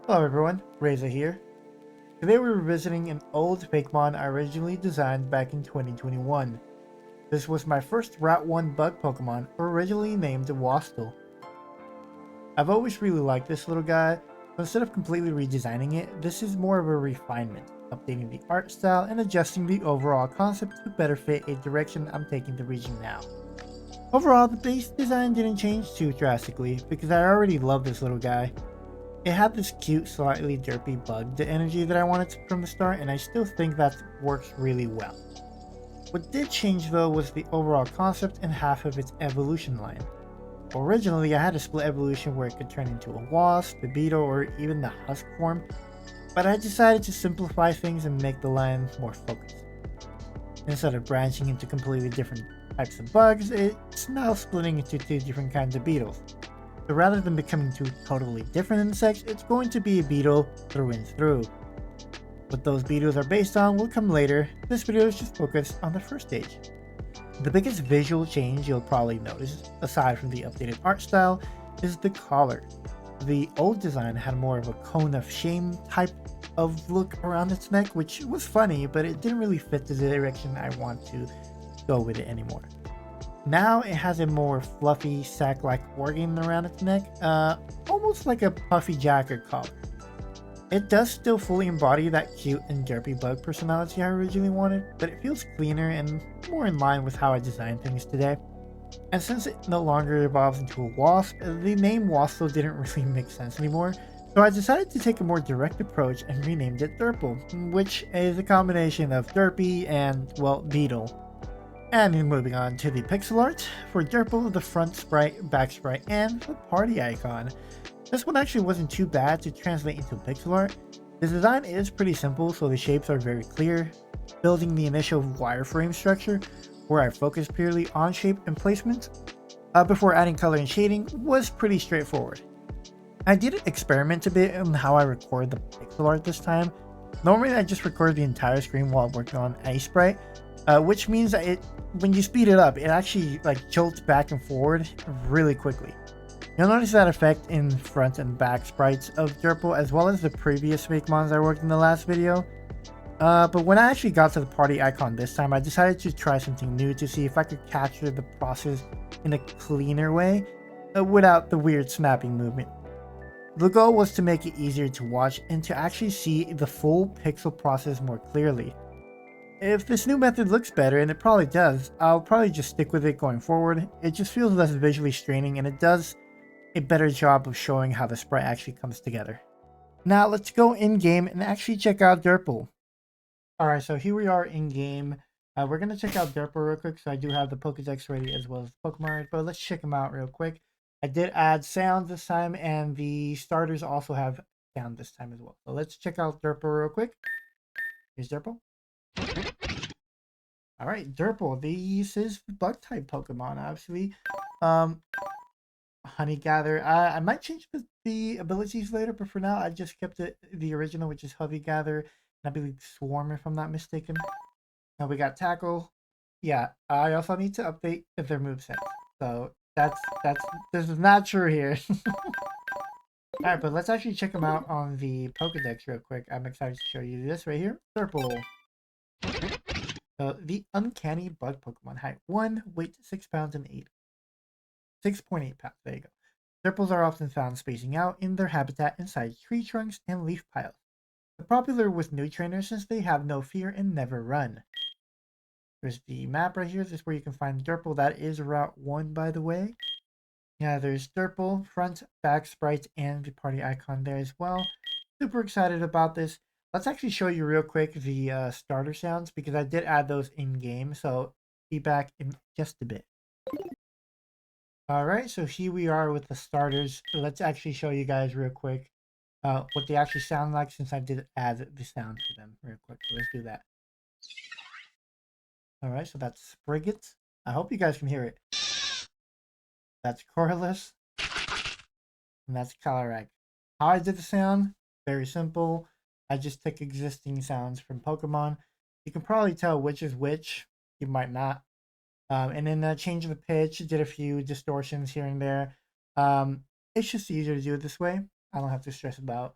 Hello everyone, ReiZa here. Today we're revisiting an old Fakemon I originally designed back in 2021. This was my first Route 1 bug Pokemon, originally named Wastel. I've always really liked this little guy, so instead of completely redesigning it, this is more of a refinement, updating the art style and adjusting the overall concept to better fit a direction I'm taking the region now. Overall, the base design didn't change too drastically because I already love this little guy. It had this cute, slightly derpy bugged energy that I wanted from the start, and I still think that works really well. What did change though was the overall concept and half of its evolution line. Originally, I had a split evolution where it could turn into a wasp, a beetle, or even the husk form, but I decided to simplify things and make the line more focused. Instead of branching into completely different types of bugs, it's now splitting into two different kinds of beetles. So rather than becoming two totally different insects, it's going to be a beetle through and through. What those beetles are based on will come later. This video is just focused on the first stage. The biggest visual change you'll probably notice, aside from the updated art style, is the collar. The old design had more of a cone of shame type of look around its neck, which was funny, but it didn't really fit the direction I want to go with it anymore. Now it has a more fluffy sack-like organ around its neck, almost like a puffy jacket collar. It does still fully embody that cute and derpy bug personality I originally wanted, but it feels cleaner and more in line with how I design things today. And since it no longer evolves into a wasp, the name Wastel didn't really make sense anymore, so I decided to take a more direct approach and renamed it Derple, which is a combination of derpy and, well, beetle. And moving on to the pixel art, for Derple, the front sprite, back sprite, and the party icon. This one actually wasn't too bad to translate into pixel art. The design is pretty simple, so the shapes are very clear. Building the initial wireframe structure, where I focused purely on shape and placement, before adding color and shading, was pretty straightforward. I did experiment a bit on how I record the pixel art this time. Normally I just record the entire screen while working on a sprite, which means that when you speed it up, it actually like jolts back and forward really quickly. You'll notice that effect in front and back sprites of Derple, as well as the previous Fakemons I worked in the last video. But when I actually got to the party icon this time, I decided to try something new to see if I could capture the process in a cleaner way, without the weird snapping movement. The goal was to make it easier to watch and to actually see the full pixel process more clearly. If this new method looks better, and it probably does, I'll probably just stick with it going forward. It just feels less visually straining, and it does a better job of showing how the sprite actually comes together. Now let's go in-game and actually check out Derple. Alright, so here we are in-game. We're going to check out Derple real quick, so I do have the Pokedex ready as well as Pokemon, but let's check them out real quick. I did add sound this time, and the starters also have sound this time as well. So let's check out Derple real quick. Here's Derple. Alright, Derple. This is bug type Pokemon, obviously. Honey Gather. I might change the abilities later, but for now, I just kept it the original, which is Honey Gather, and I believe Swarm, if I'm not mistaken. Now we got Tackle. Yeah, I also need to update their moveset. So that's this is not true here. Alright, but let's actually check them out on the Pokedex real quick. I'm excited to show you this right here. Purple. The uncanny bug Pokemon. Height 1, weight 6 pounds and 6.8 pounds. There you go. Purples are often found spacing out in their habitat inside tree trunks and leaf piles. They're popular with new trainers since they have no fear and never run. There's the map right here. This is where you can find Derple. That is Route 1, by the way. Yeah, there's Derple, front, back sprites, and the party icon there as well. Super excited about this. Let's actually show you real quick the starter sounds, because I did add those in-game, so be back in just a bit. Alright, so here we are with the starters. Let's actually show you guys real quick what they actually sound like, since I did add the sound for them real quick. So let's do that. Alright, so that's Spriggit. I hope you guys can hear it. That's Corliss. And that's Calyrex. How I did the sound? Very simple. I just took existing sounds from Pokemon. You can probably tell which is which. You might not. And then changed the pitch, did a few distortions here and there. It's just easier to do it this way. I don't have to stress about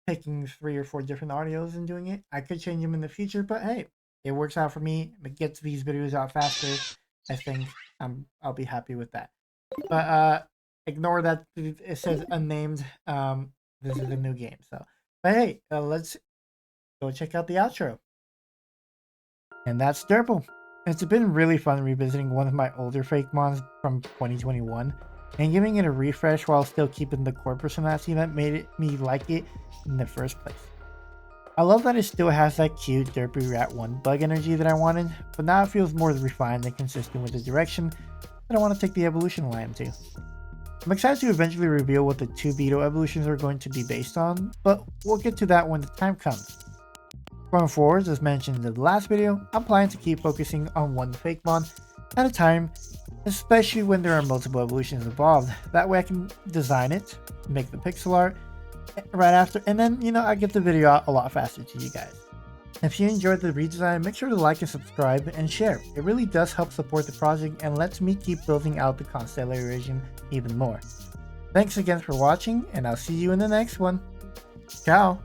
picking 3 or 4 different audios and doing it. I could change them in the future, but hey, it works out for me. It gets these videos out faster. I think I'll be happy with that. But ignore that it says unnamed. This is a new game. So, but hey, let's go check out the outro. And that's Derple. It's been really fun revisiting one of my older Fakemons from 2021 and giving it a refresh while still keeping the core personality that made me like it in the first place. I love that it still has that cute derpy rat 1 bug energy that I wanted, but now it feels more refined and consistent with the direction that I want to take the evolution line to. I'm excited to eventually reveal what the 2 Beetle evolutions are going to be based on, but we'll get to that when the time comes. Going forward, as mentioned in the last video, I'm planning to keep focusing on one Fakemon at a time, especially when there are multiple evolutions involved. That way I can design it, make the pixel art right after, and then, I get the video out a lot faster to you guys. If you enjoyed the redesign, make sure to like and subscribe and share. It really does help support the project and lets me keep building out the Constella Region even more. Thanks again for watching, and I'll see you in the next one. Ciao!